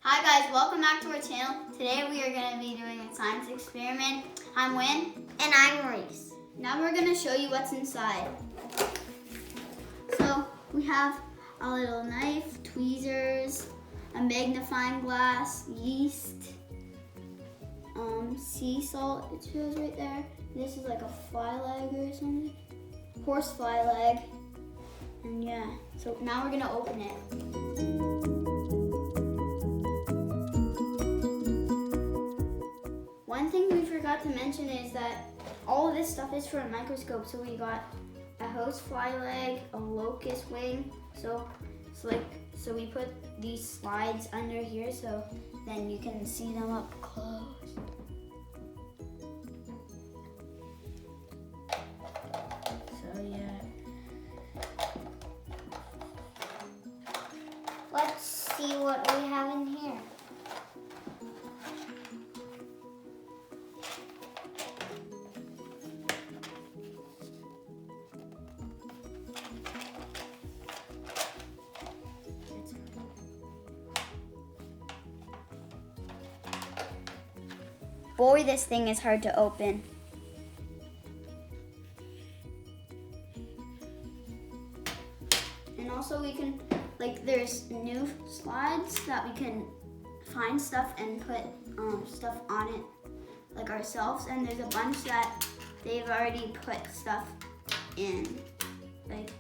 Hi guys, welcome back to our channel. Today we are going to be doing a science experiment. I'm Wynn. And I'm Reese. Now we're going to show you what's inside. So we have a little knife, tweezers, a magnifying glass, yeast, sea salt, it shows right there. This is like a fly leg or something. Horse fly leg. And yeah, so now we're going to open it. One thing we forgot to mention is that all of this stuff is for a microscope. So we got a host fly leg, a locust wing. So we put these slides under here so then you can see them up close. So yeah. Let's see what we have in here. Boy, this thing is hard to open. And also we can, there's new slides that we can find stuff and put stuff on it, like ourselves. And there's a bunch that they've already put stuff in, like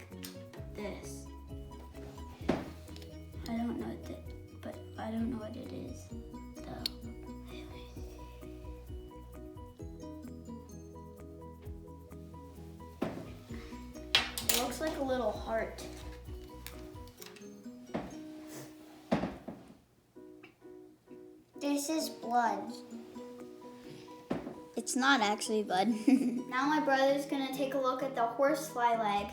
this. I don't know what it is, though. It looks like a little heart. This is blood. It's not actually blood. Now my brother's gonna take a look at the horsefly leg.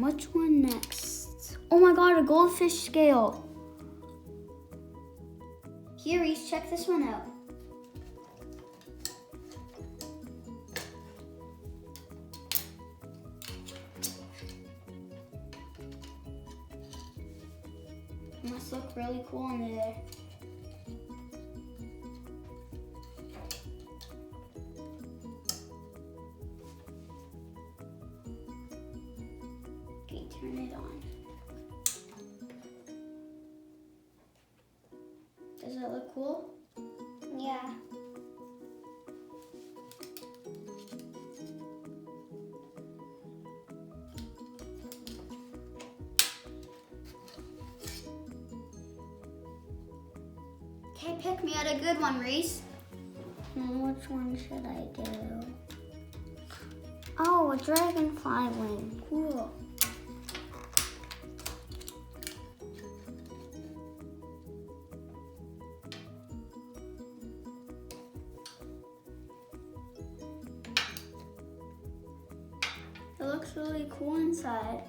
Which one next? Oh my god, a goldfish scale. Here, Reese, check this one out. It must look really cool under there. Okay, turn it on. Does it look cool? Yeah. Okay, pick me out a good one, Reese. Which one should I do? Oh, a dragonfly wing. Cool. It looks really cool inside.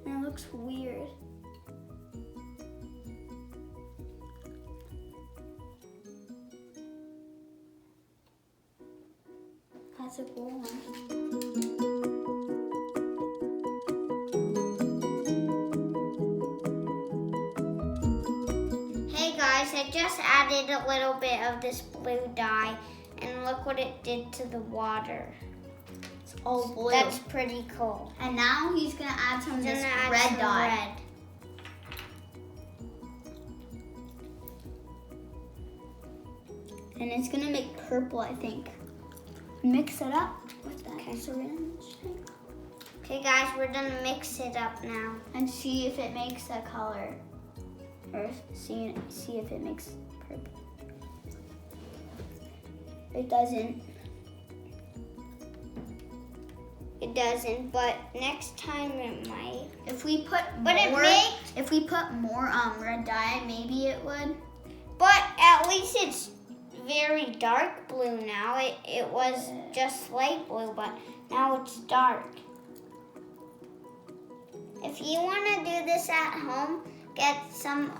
And it looks weird. That's a cool one. I just added a little bit of this blue dye, and look what it did to the water. It's all blue. That's pretty cool. And now he's gonna add some of He's this gonna add red some dye. red. And it's gonna make purple, I think. Mix it up with that syringe thing. Okay guys, we're gonna mix it up now. And see if it makes a color. Or see if it makes purple. It doesn't. It doesn't, but next time it might. If we put But more, it more red dye, maybe it would. But at least it's very dark blue now. It was just light blue, but now it's dark. If you want to do this at home, get some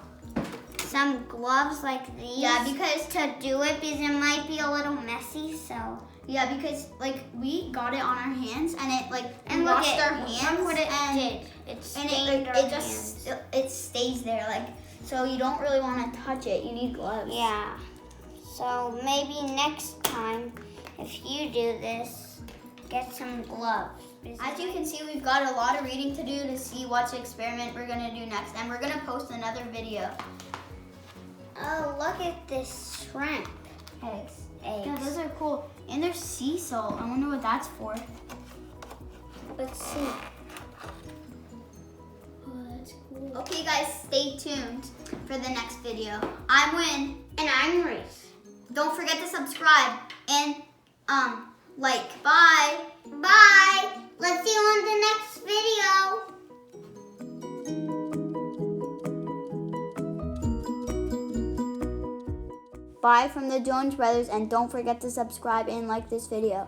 gloves like these. Yeah, because to do it, because it might be a little messy. So yeah, because like we got it on our hands and it like and we look washed our look hands what it and did. It and stained our it just hands. it stays there like so you don't really want to touch it. You need gloves. Yeah. So maybe next time, if you do this, get some gloves. As you can see, we've got a lot of reading to do to see what experiment we're gonna do next, and we're gonna post another video. Oh, look at this shrimp. Eggs. Yeah, those are cool. And there's sea salt. I wonder what that's for. Let's see. Oh, that's cool. Okay, guys, stay tuned for the next video. I'm Win. And I'm Reese. Don't forget to subscribe and like. Bye. Bye. Let's see you on the next video. Bye from the Jones Brothers, and don't forget to subscribe and like this video.